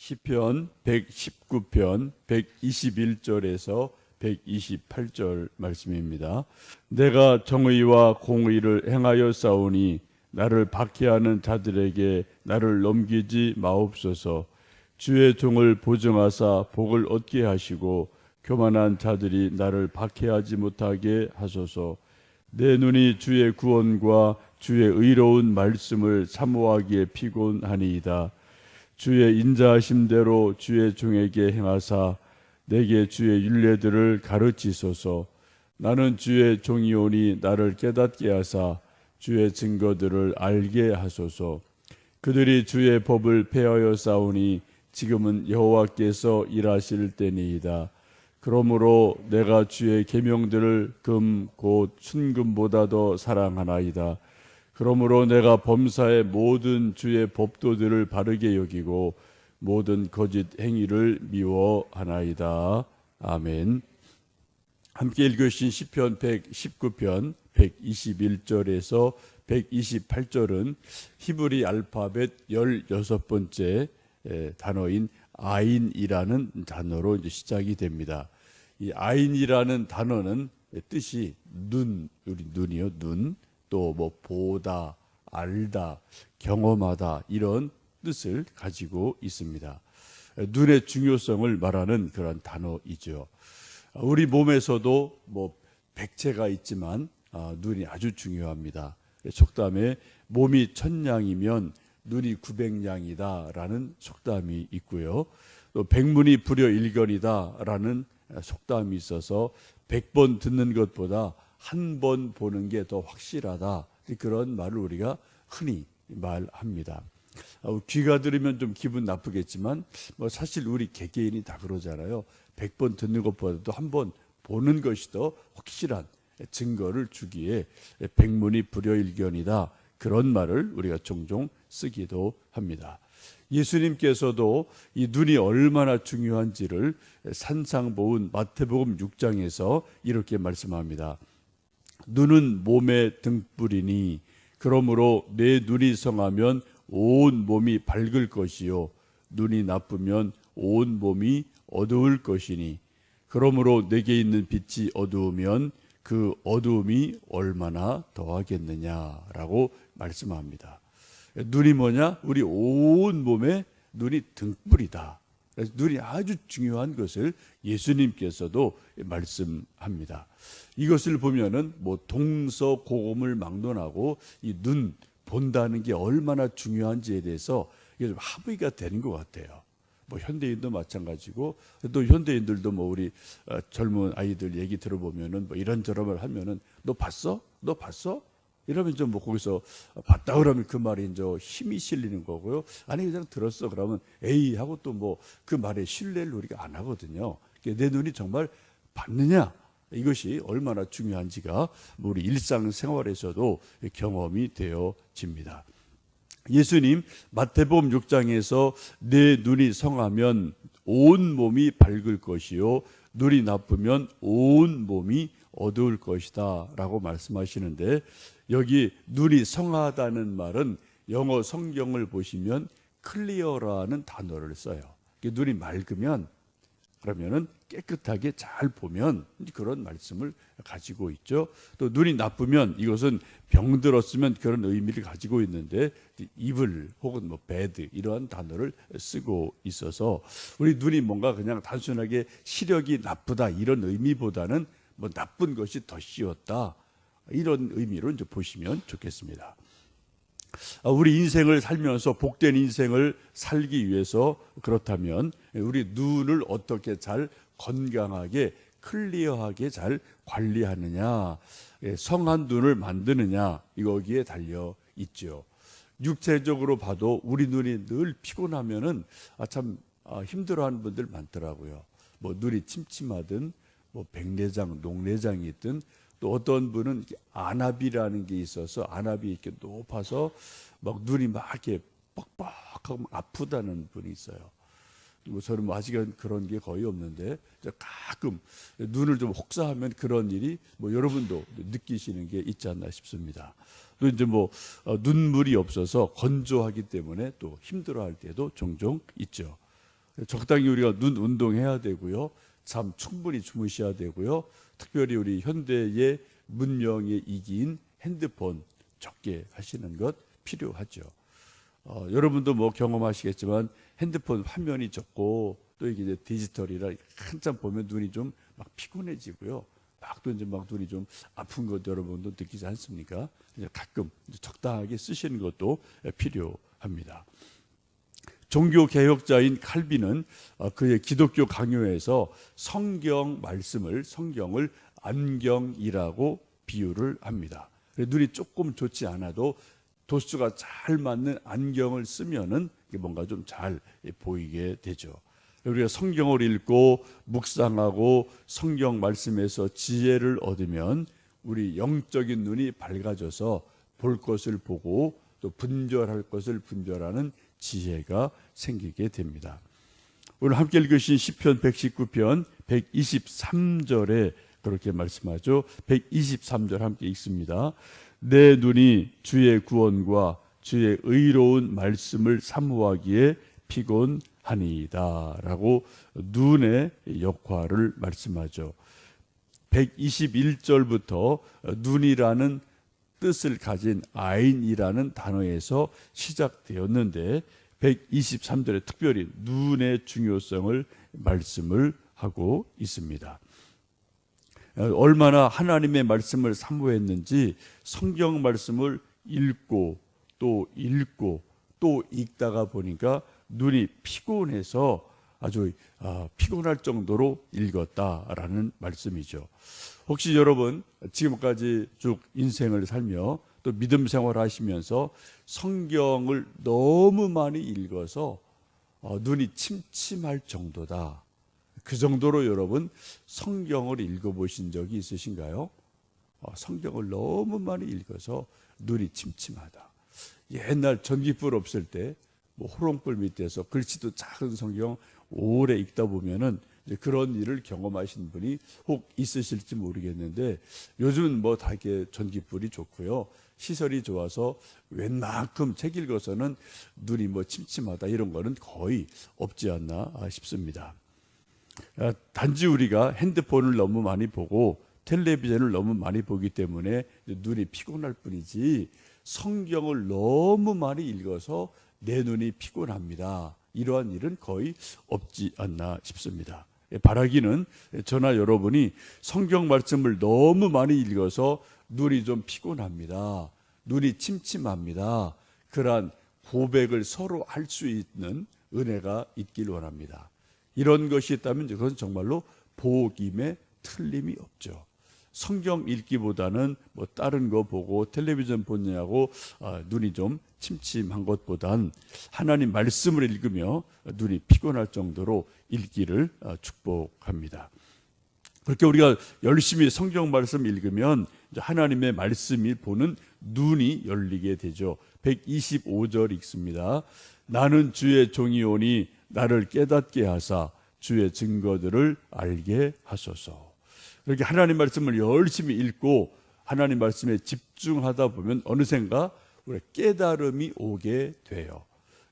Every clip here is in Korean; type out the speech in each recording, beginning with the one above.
시편 119편 121절에서 128절 말씀입니다. 내가 정의와 공의를 행하여 싸우니 나를 박해하는 자들에게 나를 넘기지 마옵소서. 주의 종을 보증하사 복을 얻게 하시고 교만한 자들이 나를 박해하지 못하게 하소서. 내 눈이 주의 구원과 주의 의로운 말씀을 사모하기에 피곤하니이다. 주의 인자하심대로 주의 종에게 행하사 내게 주의 율례들을 가르치소서. 나는 주의 종이오니 나를 깨닫게 하사 주의 증거들을 알게 하소서. 그들이 주의 법을 폐하여 싸우니 지금은 여호와께서 일하실 때니이다. 그러므로 내가 주의 계명들을 금 곧 순금보다 더 사랑하나이다. 그러므로 내가 범사의 모든 주의 법도들을 바르게 여기고 모든 거짓 행위를 미워하나이다. 아멘. 함께 읽으신 시편 119편 121절에서 128절은 히브리 알파벳 16번째 단어인 아인이라는 단어로 이제 시작이 됩니다. 이 아인이라는 단어는 뜻이 눈, 우리 눈이요, 눈, 또 뭐 보다, 알다, 경험하다 이런 뜻을 가지고 있습니다. 눈의 중요성을 말하는 그런 단어이죠. 우리 몸에서도 뭐 백체가 있지만 눈이 아주 중요합니다. 속담에 몸이 천냥이면 눈이 900냥이다라는 속담이 있고요. 또 백문이 불여일견이다라는 속담이 있어서 100번 듣는 것보다 한 번 보는 게 더 확실하다. 그런 말을 우리가 흔히 말합니다. 귀가 들으면 좀 기분 나쁘겠지만 뭐 사실 우리 개개인이 다 그러잖아요. 100번 듣는 것보다도 한 번 보는 것이 더 확실한 증거를 주기에 백문이 불여일견이다. 그런 말을 우리가 종종 쓰기도 합니다. 예수님께서도 이 눈이 얼마나 중요한지를 산상보훈 마태복음 6장에서 이렇게 말씀합니다. 눈은 몸의 등불이니 그러므로 내 눈이 성하면 온 몸이 밝을 것이요 눈이 나쁘면 온 몸이 어두울 것이니 그러므로 내게 있는 빛이 어두우면 그 어두움이 얼마나 더하겠느냐라고 말씀합니다. 눈이 뭐냐? 우리 온 몸에 눈이 등불이다. 그래서 눈이 아주 중요한 것을 예수님께서도 말씀합니다. 이것을 보면은 뭐 동서고금을 막론하고 이 눈 본다는 게 얼마나 중요한지에 대해서 이게 좀 합의가 되는 것 같아요. 뭐 현대인도 마찬가지고 또 현대인들도 뭐 우리 젊은 아이들 얘기 들어보면은 뭐 이런저런을 하면은 너 봤어? 너 봤어? 이러면 좀 뭐 거기서 봤다 그러면 그 말이 이제 힘이 실리는 거고요. 아니 그냥 들었어 그러면 에이 하고 또 뭐 그 말에 신뢰를 우리가 안 하거든요. 내 눈이 정말 봤느냐 이것이 얼마나 중요한지가 우리 일상생활에서도 경험이 되어집니다. 예수님 마태복음 6장에서 내 눈이 성하면 온 몸이 밝을 것이요 눈이 나쁘면 온 몸이 어두울 것이다 라고 말씀하시는데 여기 눈이 성하다는 말은 영어 성경을 보시면 클리어라는 단어를 써요. 눈이 맑으면 그러면은 깨끗하게 잘 보면 그런 말씀을 가지고 있죠. 또 눈이 나쁘면 이것은 병들었으면 그런 의미를 가지고 있는데 evil 혹은 뭐 bad 이러한 단어를 쓰고 있어서 우리 눈이 뭔가 그냥 단순하게 시력이 나쁘다 이런 의미보다는 뭐 나쁜 것이 더 씌웠다 이런 의미로 이제 보시면 좋겠습니다. 우리 인생을 살면서 복된 인생을 살기 위해서 그렇다면 우리 눈을 어떻게 잘 건강하게 클리어하게 잘 관리하느냐, 성한 눈을 만드느냐 이거기에 달려 있죠. 육체적으로 봐도 우리 눈이 늘 피곤하면은 참 힘들어하는 분들 많더라고요. 뭐 눈이 침침하든 뭐 백내장, 녹내장이 있든 또 어떤 분은 안압이라는 게 있어서 안압이 이렇게 높아서 막 눈이 막 이렇게 뻑뻑하고 아프다는 분이 있어요. 뭐 저는 뭐 아직은 그런 게 거의 없는데 가끔 눈을 좀 혹사하면 그런 일이 뭐 여러분도 느끼시는 게 있지 않나 싶습니다. 또 이제 뭐 눈물이 없어서 건조하기 때문에 또 힘들어할 때도 종종 있죠. 적당히 우리가 눈 운동해야 되고요. 잠 충분히 주무셔야 되고요. 특별히 우리 현대의 문명에 이긴 핸드폰 적게 하시는 것 필요하죠. 여러분도 뭐 경험하시겠지만 핸드폰 화면이 적고 또 이게 이제 디지털이라 한참 보면 눈이 좀 막 피곤해지고요. 또 이제 막 눈이 좀 아픈 것 여러분도 느끼지 않습니까? 이제 가끔 적당하게 쓰시는 것도 필요합니다. 종교 개혁자인 칼빈은 그의 기독교 강요에서 성경 말씀을 성경을 안경이라고 비유를 합니다. 눈이 조금 좋지 않아도 도수가 잘 맞는 안경을 쓰면은 뭔가 좀 잘 보이게 되죠. 우리가 성경을 읽고 묵상하고 성경 말씀에서 지혜를 얻으면 우리 영적인 눈이 밝아져서 볼 것을 보고 또 분별할 것을 분별하는 지혜가 생기게 됩니다. 오늘 함께 읽으신 시편 119편 123절에 그렇게 말씀하죠. 123절 함께 읽습니다. 내 눈이 주의 구원과 주의 의로운 말씀을 사모하기에 피곤하니이다 라고 눈의 역할을 말씀하죠. 121절부터 눈이라는 뜻을 가진 아인이라는 단어에서 시작되었는데 123절에 특별히 눈의 중요성을 말씀을 하고 있습니다. 얼마나 하나님의 말씀을 사모했는지 성경 말씀을 읽고 또 읽고 또 읽다가 보니까 눈이 피곤해서 아주 피곤할 정도로 읽었다라는 말씀이죠. 혹시 여러분 지금까지 쭉 인생을 살며 또 믿음 생활을 하시면서 성경을 너무 많이 읽어서 눈이 침침할 정도다. 그 정도로 여러분 성경을 읽어보신 적이 있으신가요? 성경을 너무 많이 읽어서 눈이 침침하다. 옛날 전기불 없을 때 뭐 호롱불 밑에서 글씨도 작은 성경 오래 읽다 보면은 이제 그런 일을 경험하신 분이 혹 있으실지 모르겠는데 요즘은 뭐 다 이렇게 전기불이 좋고요. 시설이 좋아서 웬만큼 책 읽어서는 눈이 뭐 침침하다 이런 거는 거의 없지 않나 싶습니다. 단지 우리가 핸드폰을 너무 많이 보고 텔레비전을 너무 많이 보기 때문에 눈이 피곤할 뿐이지 성경을 너무 많이 읽어서 내 눈이 피곤합니다. 이러한 일은 거의 없지 않나 싶습니다. 바라기는 저나 여러분이 성경 말씀을 너무 많이 읽어서 눈이 좀 피곤합니다. 눈이 침침합니다. 그러한 고백을 서로 할 수 있는 은혜가 있길 원합니다. 이런 것이 있다면 그것은 정말로 복임에 틀림이 없죠. 성경 읽기보다는 뭐 다른 거 보고 텔레비전 보느냐고 눈이 좀 침침한 것보단 하나님 말씀을 읽으며 눈이 피곤할 정도로 읽기를 축복합니다. 그렇게 우리가 열심히 성경 말씀 읽으면 하나님의 말씀이 보는 눈이 열리게 되죠. 125절 읽습니다. 나는 주의 종이오니 나를 깨닫게 하사 주의 증거들을 알게 하소서. 이렇게 하나님 말씀을 열심히 읽고 하나님 말씀에 집중하다 보면 어느샌가 우리 깨달음이 오게 돼요.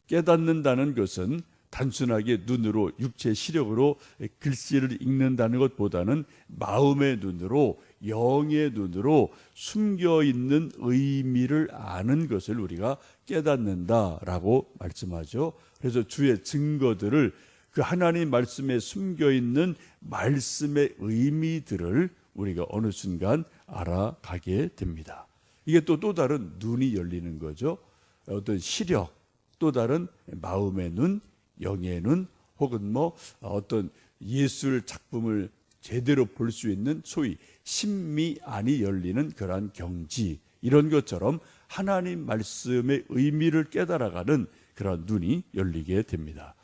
깨닫는다는 것은 단순하게 눈으로 육체 시력으로 글씨를 읽는다는 것보다는 마음의 눈으로 영의 눈으로 숨겨있는 의미를 아는 것을 우리가 깨닫는다라고 말씀하죠. 그래서 주의 증거들을 그 하나님 말씀에 숨겨있는 말씀의 의미들을 우리가 어느 순간 알아가게 됩니다. 이게 또 다른 눈이 열리는 거죠. 어떤 시력, 또 다른 마음의 눈, 영의 눈, 혹은 뭐 어떤 예술 작품을 제대로 볼 수 있는 소위 심미안이 열리는 그러한 경지, 이런 것처럼 하나님 말씀의 의미를 깨달아가는 그런 눈이 열리게 됩니다.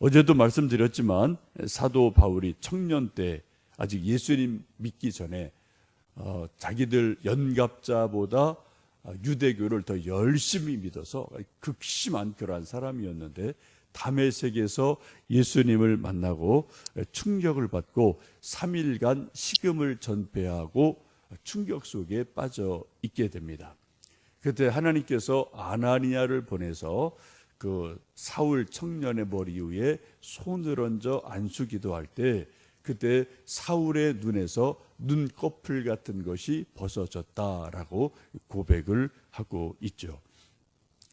어제도 말씀드렸지만 사도 바울이 청년 때 아직 예수님 믿기 전에 자기들 연갑자보다 유대교를 더 열심히 믿어서 극심한 그러한 사람이었는데 다메섹에서 예수님을 만나고 충격을 받고 3일간 식음을 전폐하고 충격 속에 빠져 있게 됩니다. 그때 하나님께서 아나니아를 보내서 그 사울 청년의 머리 위에 손을 얹어 안수기도 할 때 그때 사울의 눈에서 눈꺼풀 같은 것이 벗어졌다라고 고백을 하고 있죠.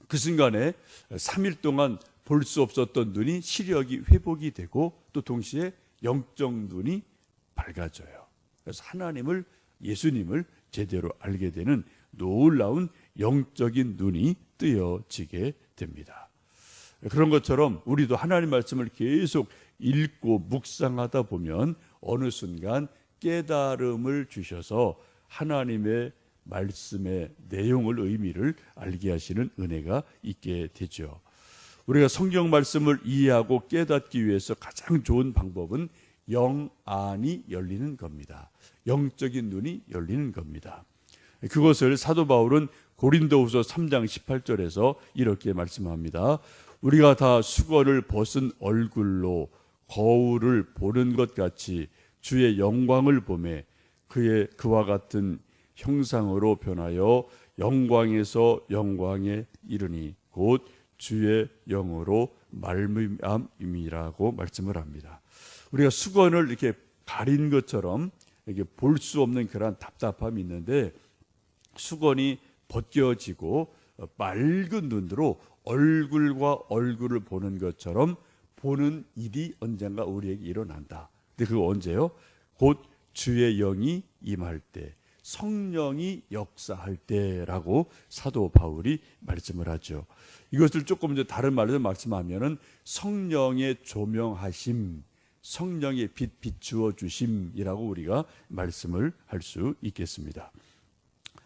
그 순간에 3일 동안 볼 수 없었던 눈이 시력이 회복이 되고 또 동시에 영적 눈이 밝아져요. 그래서 하나님을, 예수님을 제대로 알게 되는 놀라운 영적인 눈이 뜨여지게 됩니다. 그런 것처럼 우리도 하나님 말씀을 계속 읽고 묵상하다 보면 어느 순간 깨달음을 주셔서 하나님의 말씀의 내용을, 의미를 알게 하시는 은혜가 있게 되죠. 우리가 성경 말씀을 이해하고 깨닫기 위해서 가장 좋은 방법은 영안이 열리는 겁니다. 영적인 눈이 열리는 겁니다. 그것을 사도 바울은 고린도후서 3장 18절에서 이렇게 말씀합니다. 우리가 다 수건을 벗은 얼굴로 거울을 보는 것 같이 주의 영광을 보매 그와 같은 형상으로 변하여 영광에서 영광에 이르니 곧 주의 영으로 말미암이라고 말씀을 합니다. 우리가 수건을 이렇게 가린 것처럼 이렇게 볼 수 없는 그런 답답함이 있는데 수건이 벗겨지고 맑은 눈으로 얼굴과 얼굴을 보는 것처럼 보는 일이 언젠가 우리에게 일어난다. 근데 그거 언제요? 곧 주의 영이 임할 때, 성령이 역사할 때라고 사도 바울이 말씀을 하죠. 이것을 조금 이제 다른 말로 말씀하면은 성령의 조명하심, 성령의 빛 비추어 주심이라고 우리가 말씀을 할 수 있겠습니다.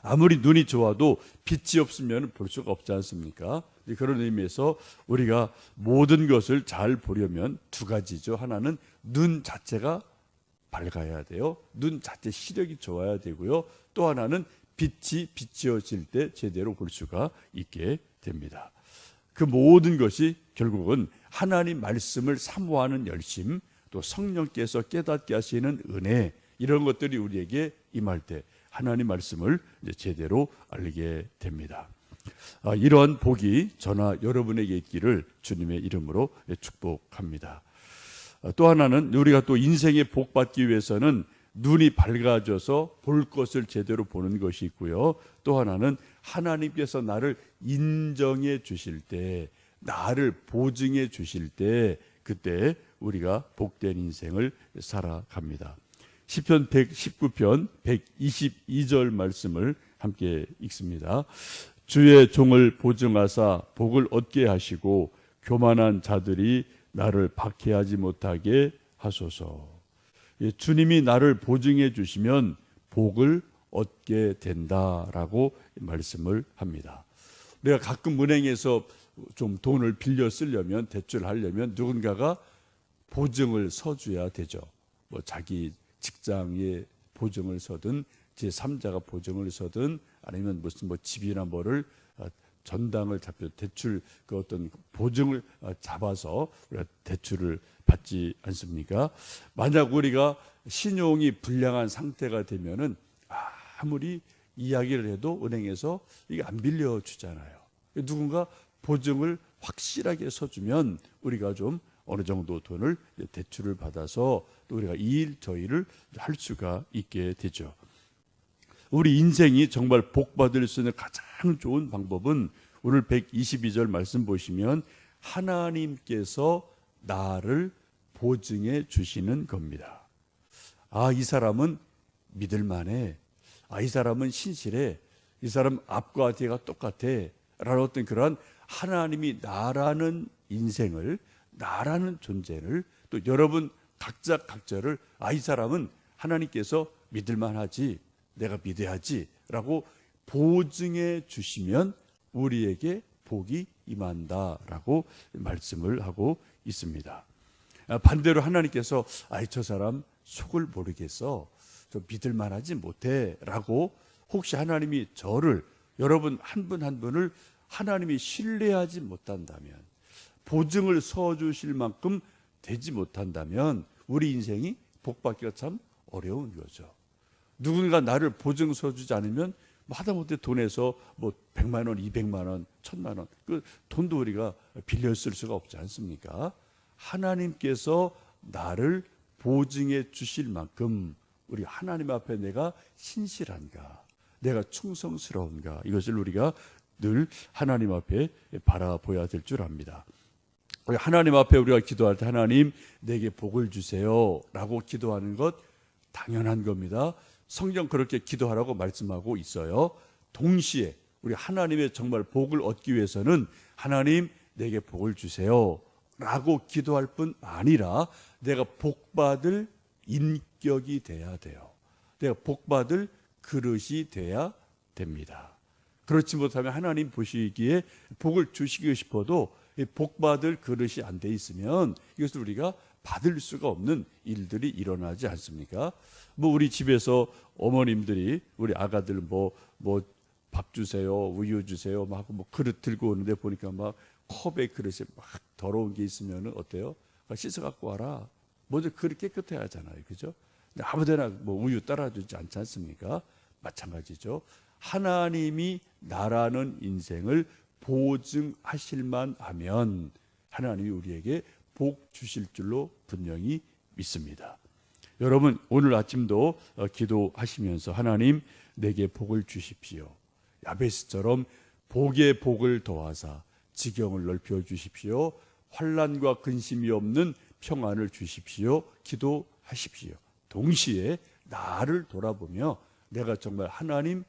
아무리 눈이 좋아도 빛이 없으면 볼 수가 없지 않습니까? 그런 의미에서 우리가 모든 것을 잘 보려면 두 가지죠. 하나는 눈 자체가 밝아야 돼요. 눈 자체 시력이 좋아야 되고요. 또 하나는 빛이 비추어질 때 제대로 볼 수가 있게 됩니다. 그 모든 것이 결국은 하나님 말씀을 사모하는 열심, 또 성령께서 깨닫게 하시는 은혜, 이런 것들이 우리에게 임할 때 하나님 말씀을 이제 제대로 알게 됩니다. 이러한 복이 저나 여러분에게 있기를 주님의 이름으로 축복합니다. 또 하나는 우리가 또 인생의 복 받기 위해서는 눈이 밝아져서 볼 것을 제대로 보는 것이 있고요. 또 하나는 하나님께서 나를 인정해 주실 때, 나를 보증해 주실 때, 그때 우리가 복된 인생을 살아갑니다. 시편 119편 122절 말씀을 함께 읽습니다. 주의 종을 보증하사 복을 얻게 하시고 교만한 자들이 나를 박해하지 못하게 하소서. 주님이 나를 보증해 주시면 복을 얻게 된다라고 말씀을 합니다. 우리가 가끔 은행에서 좀 돈을 빌려 쓰려면, 대출하려면 누군가가 보증을 서줘야 되죠. 뭐 자기 직장에 보증을 서든 제3자가 보증을 서든 아니면 무슨 뭐 집이나 뭐를 전당을 잡혀 대출 그 어떤 보증을 잡아서 우리가 대출을 받지 않습니까? 만약 우리가 신용이 불량한 상태가 되면은 아무리 이야기를 해도 은행에서 이게 안 빌려주잖아요. 누군가 보증을 확실하게 서주면 우리가 좀 어느 정도 돈을 대출을 받아서 또 우리가 이 일 저 일을 할 수가 있게 되죠. 우리 인생이 정말 복 받을 수 있는 가장 좋은 방법은 오늘 122절 말씀 보시면 하나님께서 나를 보증해 주시는 겁니다. 이 사람은 믿을만해. 이 사람은 신실해. 이 사람 앞과 뒤가 똑같아. 라는 어떤 그런 하나님이 나라는 인생을, 나라는 존재를, 또 여러분 각자를 이 사람은 하나님께서 믿을만하지, 내가 믿어야지 라고 보증해 주시면 우리에게 복이 임한다라고 말씀을 하고 있습니다. 반대로 하나님께서 저 사람 속을 모르겠어, 저 믿을만하지 못해 라고 혹시 하나님이 저를, 여러분 한 분 한 분을 하나님이 신뢰하지 못한다면, 보증을 서주실 만큼 되지 못한다면 우리 인생이 복받기가 참 어려운 거죠. 누군가 나를 보증 서주지 않으면 뭐 하다못해 돈에서 뭐 100만 원, 200만 원, 1000만 원, 그 돈도 우리가 빌려 쓸 수가 없지 않습니까? 하나님께서 나를 보증해 주실 만큼 우리 하나님 앞에 내가 신실한가, 내가 충성스러운가, 이것을 우리가 늘 하나님 앞에 바라보아야 될 줄 압니다. 우리 하나님 앞에 우리가 기도할 때 하나님 내게 복을 주세요 라고 기도하는 것 당연한 겁니다. 성경 그렇게 기도하라고 말씀하고 있어요. 동시에 우리 하나님의 정말 복을 얻기 위해서는 하나님 내게 복을 주세요 라고 기도할 뿐 아니라 내가 복받을 인격이 돼야 돼요. 내가 복받을 그릇이 돼야 됩니다. 그렇지 못하면 하나님 보시기에 복을 주시고 싶어도 복받을 그릇이 안 돼 있으면 이것을 우리가 받을 수가 없는 일들이 일어나지 않습니까? 뭐 우리 집에서 어머님들이 우리 아가들 뭐 밥 주세요, 우유 주세요, 막 뭐 그릇 들고 오는데 보니까 막 컵에 그릇에 막 더러운 게 있으면 어때요? 씻어 갖고 와라. 먼저 그릇 깨끗해야 하잖아요, 그죠? 근데 아무데나 뭐 우유 따라주지 않지 않습니까? 마찬가지죠. 하나님이 나라는 인생을 보증하실만 하면 하나님이 우리에게 복 주실 줄로 분명히 믿습니다. 여러분 오늘 아침도 기도하시면서 하나님 내게 복을 주십시오. 야베스처럼 복의 복을 더하사 지경을 넓혀 주십시오. 환난과 근심이 없는 평안을 주십시오. 기도하십시오. 동시에 나를 돌아보며 내가 정말 하나님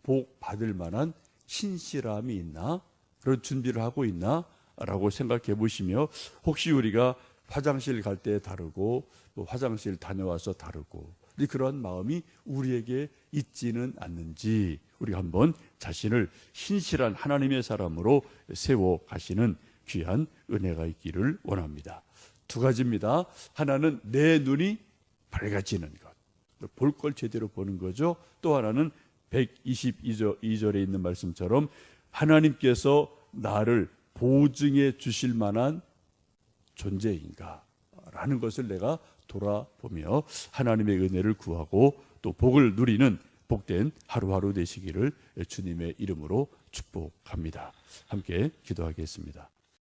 복 받을 만한 신실함이 있나? 그런 준비를 하고 있나? 라고 생각해 보시며 혹시 우리가 화장실 갈 때 다르고 뭐 화장실 다녀와서 다르고 그런 마음이 우리에게 있지는 않는지 우리가 한번 자신을 신실한 하나님의 사람으로 세워 가시는 귀한 은혜가 있기를 원합니다. 두 가지입니다. 하나는 내 눈이 밝아지는 것, 볼 걸 제대로 보는 거죠. 또 하나는 122절에 있는 말씀처럼 하나님께서 나를 보증해 주실 만한 존재인가 라는 것을 내가 돌아보며 하나님의 은혜를 구하고 또 복을 누리는 복된 하루하루 되시기를 주님의 이름으로 축복합니다. 함께 기도하겠습니다.